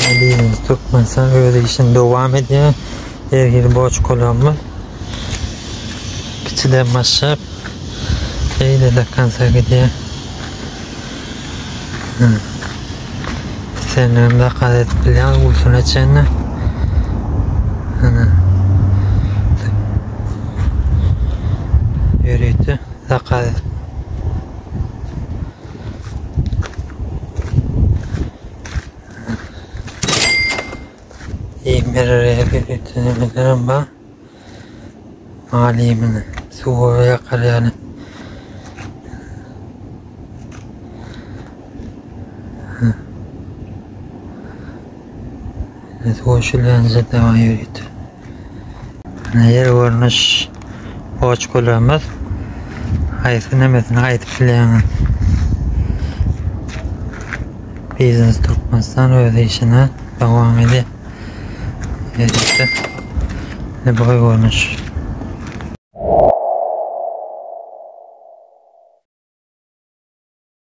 BİZNES Turkmenistan öyle işin devam ediyor. Her yeri Bojkalary. Küçüden başlayıp şeyle de kanser gidiyor. Senin de kadet bilen ulsun açığını. Yürüydü. Kadet. İyi meraraya yürüydüğünü ben. Maliyimini. Suğu yakar yani. Hoşlanınca devam yürüydü. Yer görünüş Bojkalary'miz. Hayır nemesin hayır filan. BİZNES Turkmenistan öyle işine devam ediyor. Yürüydü. Boy görünüş.